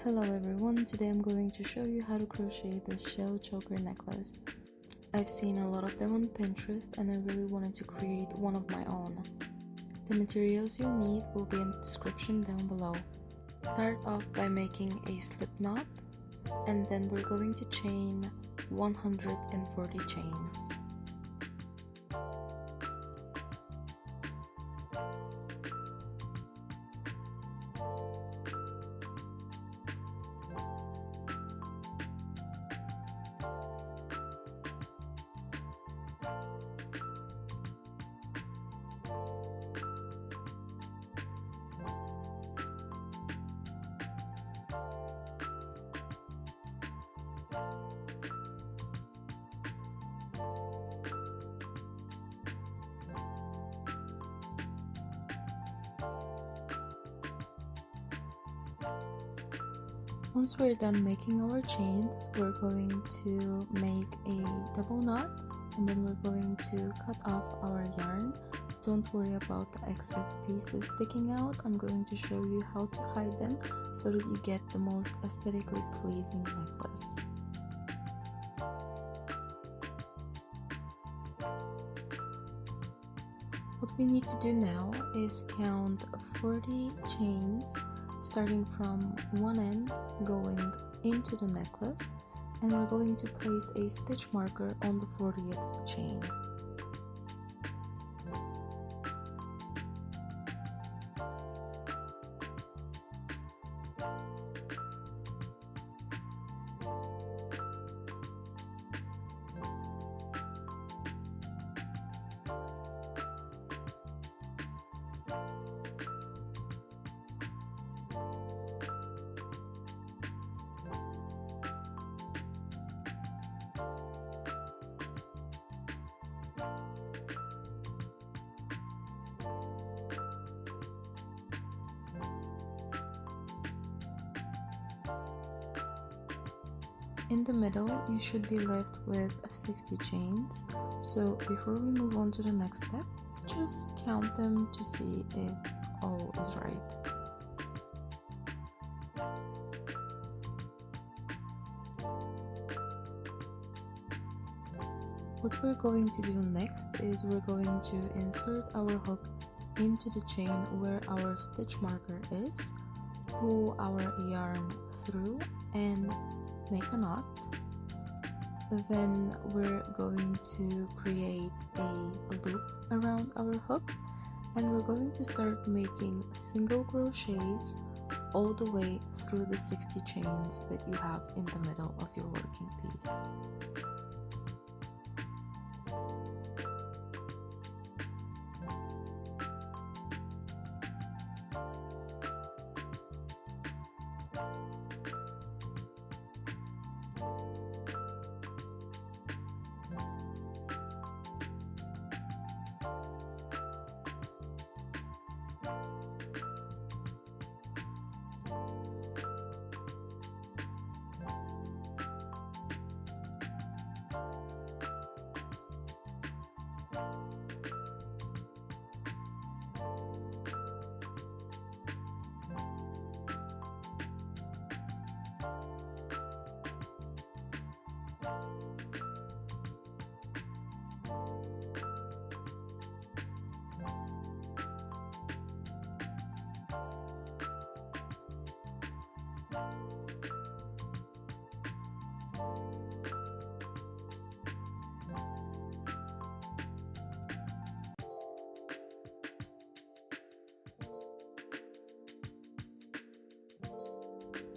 Hello everyone, today I'm going to show you how to crochet this shell choker necklace. I've seen a lot of them on Pinterest and I really wanted to create one of my own. The materials you'll need will be in the description down below. Start off by making a slip knot and then we're going to chain 140 chains. Once we're done making our chains, we're going to make a double knot and then we're going to cut off our yarn. Don't worry about the excess pieces sticking out. I'm going to show you how to hide them so that you get the most aesthetically pleasing necklace. What we need to do now is count 40 chains starting from one end going into the necklace, and we're going to place a stitch marker on the 40th chain. In the middle, you should be left with 60 chains, so before we move on to the next step, just count them to see if all is right. What we're going to do next is we're going to insert our hook into the chain where our stitch marker is, pull our yarn through and make a knot. Then we're going to create a loop around our hook and we're going to start making single crochets all the way through the 60 chains that you have in the middle of your working piece.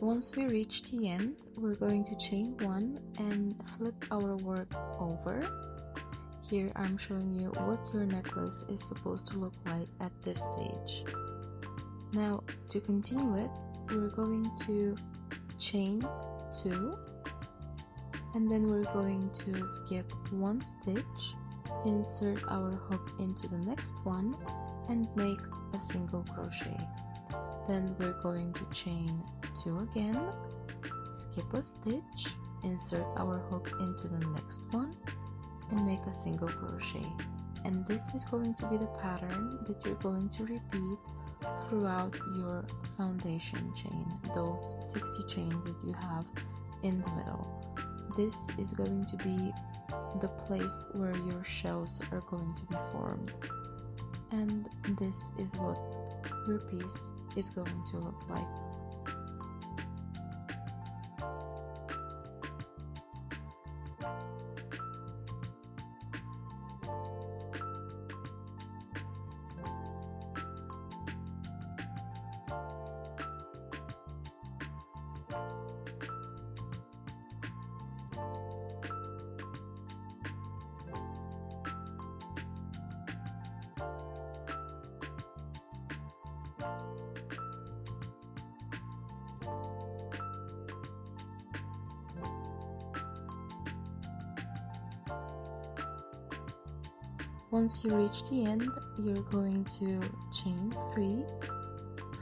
Once we reach the end, we're going to chain one and flip our work over. Here I'm showing you what your necklace is supposed to look like at this stage. Now to continue it, we're going to chain two and then we're going to skip one stitch, insert our hook into the next one and make a single crochet. Then we're going to chain two again, skip a stitch, insert our hook into the next one and make a single crochet. And this is going to be the pattern that you're going to repeat throughout your foundation chain, those 60 chains that you have in the middle. This is going to be the place where your shells are going to be formed, and this is what your piece is going to look like. Once you reach the end, you're going to chain 3,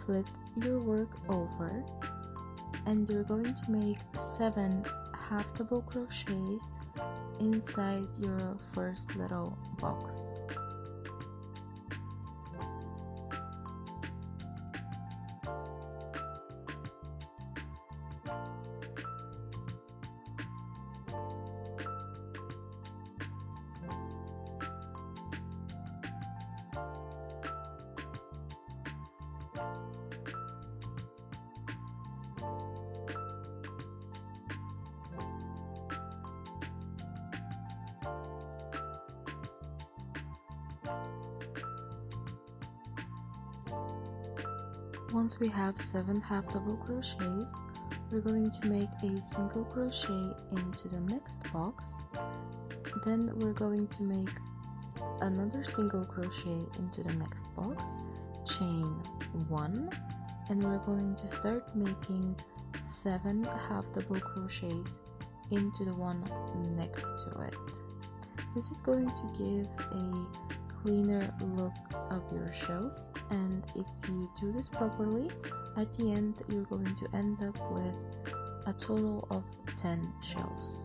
flip your work over, and you're going to make 7 half double crochets inside your first little box. Once we have 7 half double crochets, we're going to make a single crochet into the next box. Then we're going to make another single crochet into the next box, chain 1, and we're going to start making 7 half double crochets into the one next to it. This is going to give a cleaner look of your shells, and if you do this properly, at the end you're going to end up with a total of 10 shells.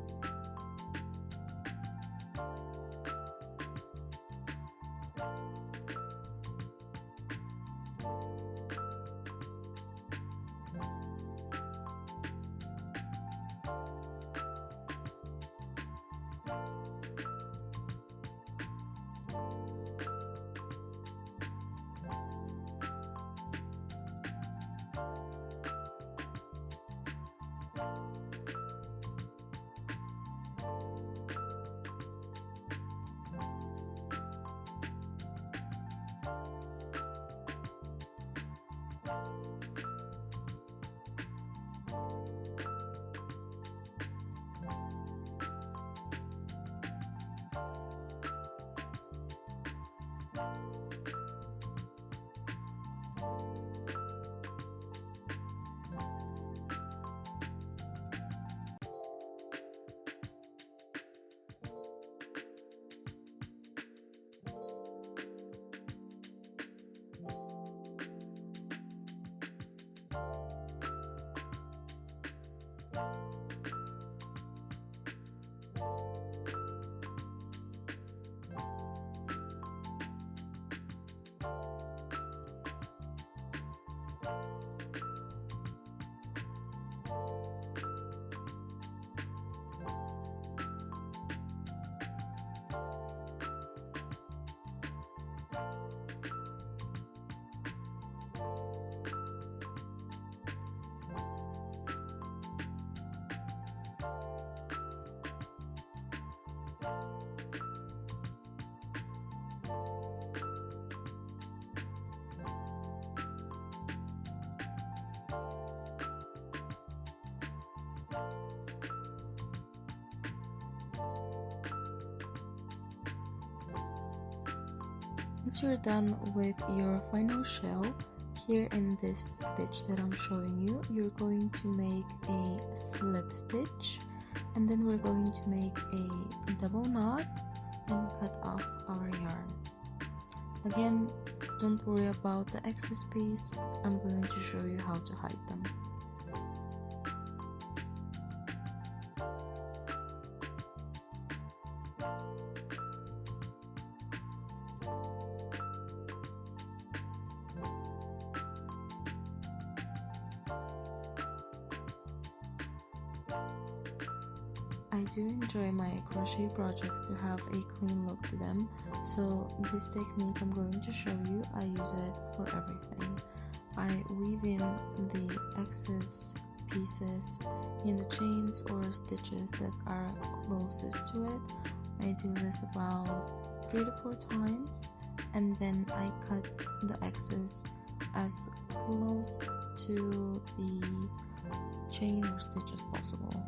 Once you're done with your final shell, here in this stitch that I'm showing you, you're going to make a slip stitch, and then we're going to make a double knot and cut off our yarn. Again, don't worry about the excess piece, I'm going to show you how to hide them. I do enjoy my crochet projects to have a clean look to them, so this technique I'm going to show you, I use it for everything. I weave in the excess pieces in the chains or stitches that are closest to it. I do this about 3 to 4 times, and then I cut the excess as close to the chain or stitch as possible.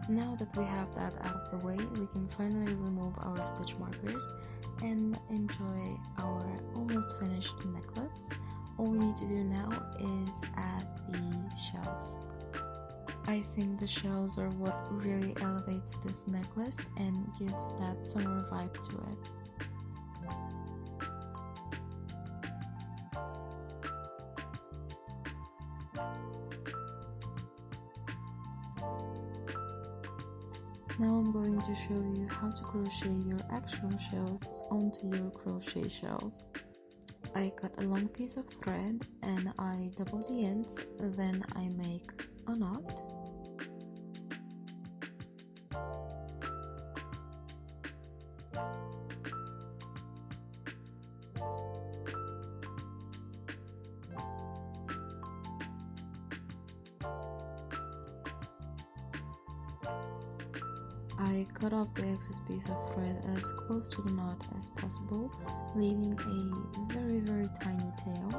Now that we have that out of the way, we can finally remove our stitch markers and enjoy our almost finished necklace. All we need to do now is add the shells. I think the shells are what really elevates this necklace and gives that summer vibe to it. Now I'm going to show you how to crochet your actual shells onto your crochet shells. I cut a long piece of thread and I double the ends, then I make a knot. I cut off the excess piece of thread as close to the knot as possible, leaving a very tiny tail.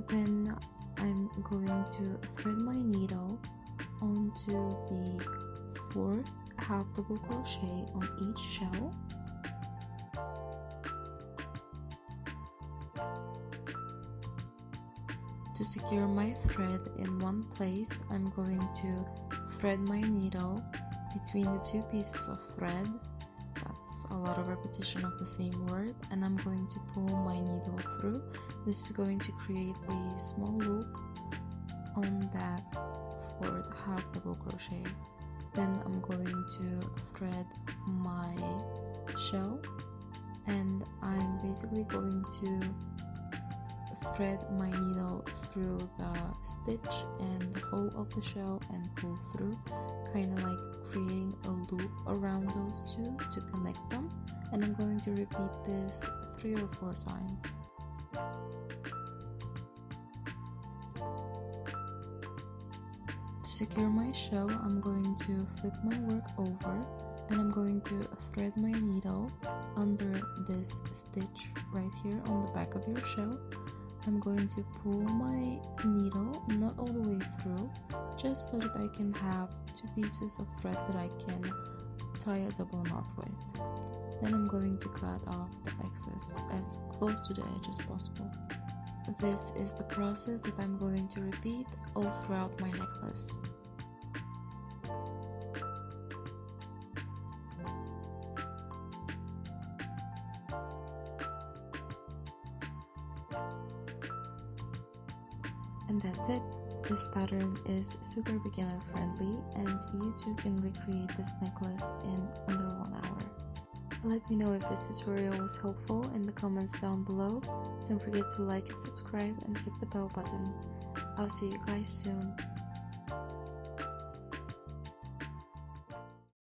Then I'm going to thread my needle onto the 4th half double crochet on each shell. To secure my thread in one place, I'm going to thread my needle between the 2 pieces of thread. That's a lot of repetition of the same word, and I'm going to pull my needle through. This is going to create a small loop on that 4th half double crochet. Then I'm going to thread my shell, and I'm basically going to thread my needle through the stitch and the hole of the shell and pull through, kind of like creating a loop around those two to connect them. And I'm going to repeat this 3 or 4 times. To secure my shell, I'm going to flip my work over and I'm going to thread my needle under this stitch right here on the back of your shell. I'm going to pull my needle not all the way through, just so that I can have 2 pieces of thread that I can tie a double knot with. Then I'm going to cut off the excess as close to the edge as possible. This is the process that I'm going to repeat all throughout my necklace. And that's it. This pattern is super beginner friendly and you too can recreate this necklace in under 1 hour. Let me know if this tutorial was helpful in the comments down below. Don't forget to like and subscribe and hit the bell button. I'll see you guys soon.